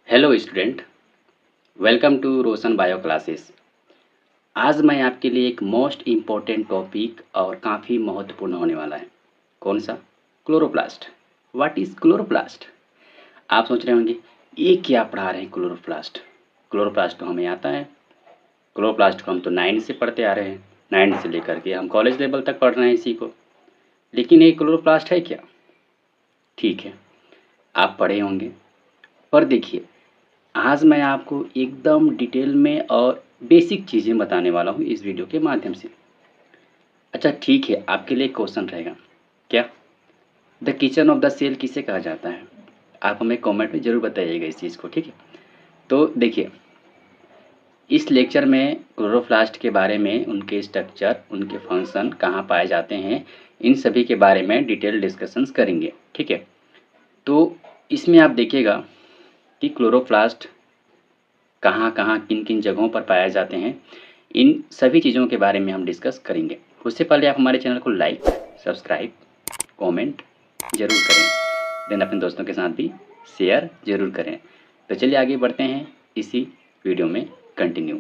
Hello student, welcome to Roshan bio classes. आज मैं आपके लिए एक मोस्ट इम्पोर्टेंट टॉपिक और काफ़ी महत्वपूर्ण होने वाला है। कौन सा? क्लोरोप्लास्ट। What is chloroplast? आप सोच रहे होंगे ये क्या पढ़ा रहे हैं क्लोरोप्लास्ट। क्लोरोप्लास्ट तो हमें आता है। क्लोरोप्लास्ट को हम तो 9 से पढ़ते आ रहे हैं। 9 से लेकर के हम कॉलेज लेवल तक पढ़ रहे हैं इसी को। लेकिन ये क्लोरोप्लास्ट है क्या? ठीक है, आप पढ़े होंगे, पर देखिए आज मैं आपको एकदम डिटेल में और बेसिक चीज़ें बताने वाला हूँ इस वीडियो के माध्यम से। अच्छा ठीक है, आपके लिए क्वेश्चन रहेगा, क्या the kitchen of the cell किसे कहा जाता है? आप हमें कमेंट में ज़रूर बताइएगा इस चीज़ को, ठीक है। तो देखिए, इस लेक्चर में क्लोरोप्लास्ट के बारे में, उनके स्ट्रक्चर, उनके फंक्शन, कहाँ पाए जाते हैं, इन सभी के बारे में डिटेल डिस्कशंस करेंगे, ठीक है। तो इसमें आप देखिएगा कि क्लोरोप्लास्ट कहाँ कहाँ किन किन जगहों पर पाए जाते हैं, इन सभी चीज़ों के बारे में हम डिस्कस करेंगे। उससे पहले आप हमारे चैनल को लाइक, सब्सक्राइब, कमेंट ज़रूर करें, देन अपने दोस्तों के साथ भी शेयर ज़रूर करें। तो चलिए आगे बढ़ते हैं इसी वीडियो में कंटिन्यू।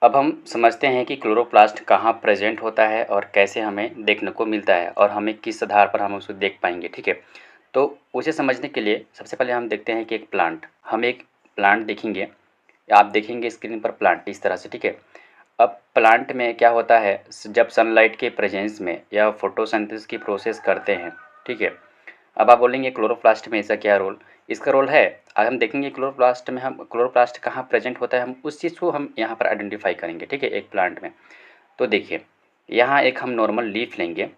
अब हम समझते हैं कि क्लोरोप्लास्ट कहाँ प्रेजेंट होता है और कैसे हमें देखने को मिलता है और हमें किस आधार पर हम उसको देख पाएंगे, ठीक है। तो उसे समझने के लिए सबसे पहले हम देखते हैं कि हम एक प्लांट देखेंगे, आप देखेंगे स्क्रीन पर प्लांट इस तरह से, ठीक है। अब प्लांट में क्या होता है, जब सनलाइट के प्रेजेंस में या फोटोसिंथेसिस की प्रोसेस करते हैं, ठीक है। अब आप बोलेंगे क्लोरोप्लास्ट में ऐसा क्या रोल? इसका रोल है, आज हम देखेंगे क्लोरोप्लास्ट में, हम क्लोरोप्लास्ट कहाँ प्रेजेंट होता है, हम उस चीज़ को हम यहाँ पर आइडेंटिफाई करेंगे, ठीक है, एक प्लांट में। तो देखिए, यहाँ एक हम नॉर्मल लीफ लेंगे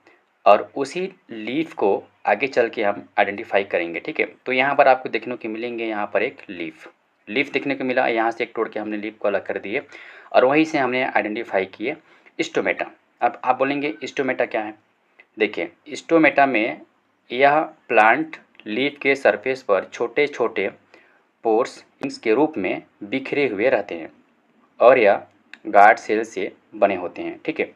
और उसी लीफ को आगे चल के हम आइडेंटिफाई करेंगे, ठीक है। तो यहाँ पर आपको देखने को मिलेंगे, यहाँ पर एक लीफ देखने को मिला, यहाँ से एक तोड़ के हमने लीफ को अलग कर दिए और वहीं से हमने आइडेंटिफाई किए स्टोमेटा। अब आप बोलेंगे स्टोमेटा क्या है? देखिए, स्टोमेटा में यह प्लांट लीफ के सरफेस पर छोटे छोटे पोर्स के रूप में बिखरे हुए रहते हैं और यह गार्ड सेल से बने होते हैं, ठीक है।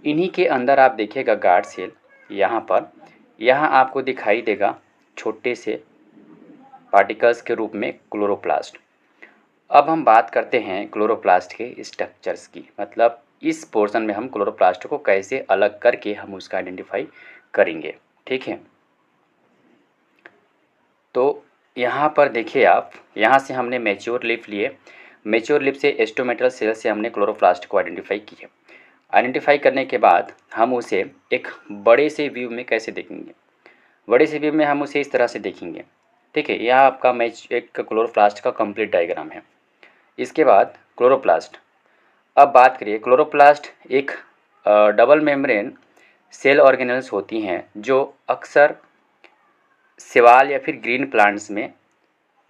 इन्हीं के अंदर आप देखिएगा गार्ड सेल, यहाँ आपको दिखाई देगा छोटे से पार्टिकल्स के रूप में क्लोरोप्लास्ट। अब हम बात करते हैं क्लोरोप्लास्ट के स्ट्रक्चर्स की, मतलब इस पोर्शन में हम क्लोरोप्लास्ट को कैसे अलग करके हम उसका आइडेंटिफाई करेंगे, ठीक है। तो यहाँ पर देखिए आप, यहाँ से हमने मैच्योर लीफ लिए, मैच्योर लीफ से एस्टोमेटल सेल से हमने क्लोरोप्लास्ट को आइडेंटिफाई किया। आइडेंटिफाई करने के बाद हम उसे एक बड़े से व्यू में कैसे देखेंगे? बड़े से व्यू में हम उसे इस तरह से देखेंगे, ठीक है। यह आपका एक क्लोरोप्लास्ट का कंप्लीट डायग्राम है। इसके बाद क्लोरोप्लास्ट, अब बात करिए क्लोरोप्लास्ट एक डबल मेम्ब्रेन सेल ऑर्गेनेल्स होती हैं जो अक्सर शैवाल या फिर ग्रीन प्लांट्स में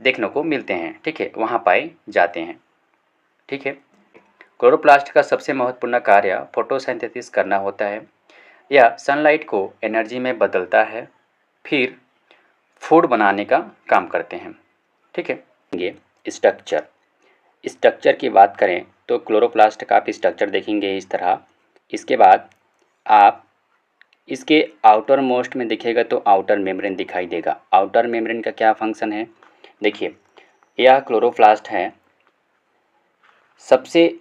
देखने को मिलते हैं, ठीक है, वहाँ पाए जाते हैं, ठीक है। क्लोरोप्लास्ट का सबसे महत्वपूर्ण कार्य फोटोसिंथेसिस करना होता है। यह सनलाइट को एनर्जी में बदलता है, फिर फूड बनाने का काम करते हैं, ठीक है। ये स्ट्रक्चर की बात करें तो क्लोरोप्लास्ट का आप स्ट्रक्चर देखेंगे इस तरह। इसके बाद आप इसके आउटर मोस्ट में देखिएगा तो आउटर मेम्ब्रेन दिखाई देगा। आउटर मेम्ब्रेन का क्या फंक्शन है? देखिए, यह क्लोरोप्लास्ट है, सबसे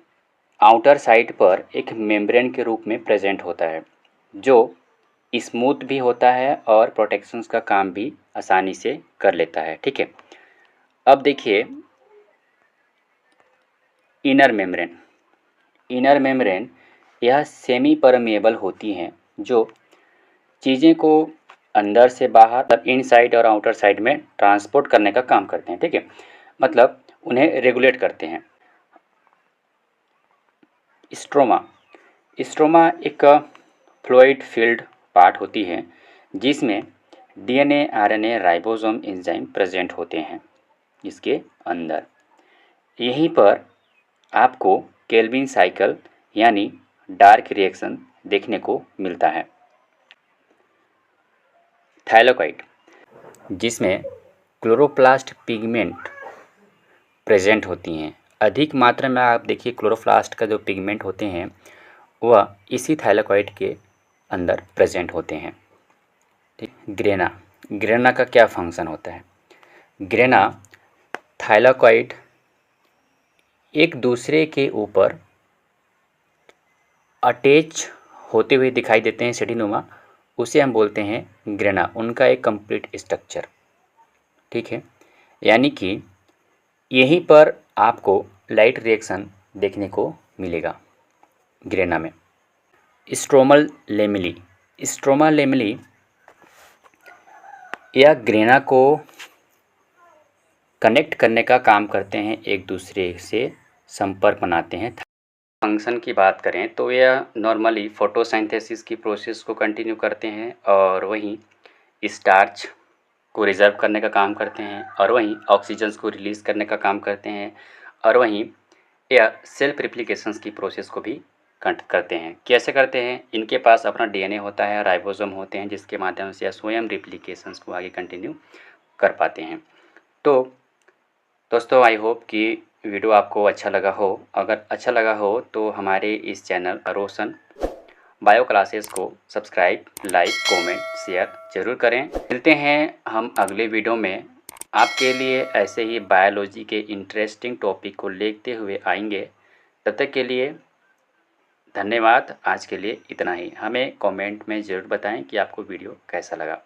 आउटर साइड पर एक मेम्ब्रेन के रूप में प्रेजेंट होता है जो स्मूथ भी होता है और प्रोटेक्शंस का काम भी आसानी से कर लेता है, ठीक है। अब देखिए इनर मेम्ब्रेन यह सेमी परमेएबल होती हैं जो चीज़ें को अंदर से बाहर, मतलब इनसाइड और आउटर साइड में ट्रांसपोर्ट करने का काम करते हैं, ठीक है, मतलब उन्हें रेगुलेट करते हैं। स्ट्रोमा एक फ्लूइड फील्ड पार्ट होती है जिसमें DNA, RNA, ribosome, enzyme present होते हैं इसके अंदर। यहीं पर आपको केल्विन साइकिल यानी डार्क रिएक्शन देखने को मिलता है। थाइलेकोइड, जिसमें क्लोरोप्लास्ट पिगमेंट प्रेजेंट होती हैं। अधिक मात्रा में आप देखिए क्लोरोप्लास्ट का जो पिगमेंट होते हैं वह इसी थाइलाकॉइड के अंदर प्रेजेंट होते हैं। ठीक, ग्रेना, ग्रेना का क्या फंक्शन होता है? ग्रेना थाइलाकॉइड एक दूसरे के ऊपर अटैच होते हुए दिखाई देते हैं सीढ़ीनुमा, उसे हम बोलते हैं ग्रेना, उनका एक कंप्लीट स्ट्रक्चर। ठीक है, यानी कि यहीं पर आपको लाइट रिएक्शन देखने को मिलेगा ग्रेना में। स्ट्रोमल लेमिली, स्ट्रोमा लेमिली या ग्रेना को कनेक्ट करने का काम करते हैं, एक दूसरे से संपर्क बनाते हैं। फंक्शन की बात करें तो यह नॉर्मली फोटोसिंथेसिस की प्रोसेस को कंटिन्यू करते हैं और वहीं स्टार्च को रिजर्व करने का काम करते हैं और वहीं ऑक्सीजन को रिलीज़ करने का काम करते हैं और वहीं यह सेल्फ रिप्लिकेशंस की प्रोसेस को भी करते हैं। कैसे करते हैं? इनके पास अपना डीएनए होता है, राइबोसोम होते हैं, जिसके माध्यम से यह स्वयं रिप्लिकेशंस को आगे कंटिन्यू कर पाते हैं। तो दोस्तों, आई होप कि वीडियो आपको अच्छा लगा हो। अगर अच्छा लगा हो तो हमारे इस चैनल रोशन बायो क्लासेस को सब्सक्राइब, लाइक, कमेंट, शेयर ज़रूर करें। मिलते हैं हम अगले वीडियो में। आपके लिए ऐसे ही बायोलॉजी के इंटरेस्टिंग टॉपिक को लेते हुए आएंगे। तब तक के लिए धन्यवाद। आज के लिए इतना ही। हमें कमेंट में ज़रूर बताएं कि आपको वीडियो कैसा लगा।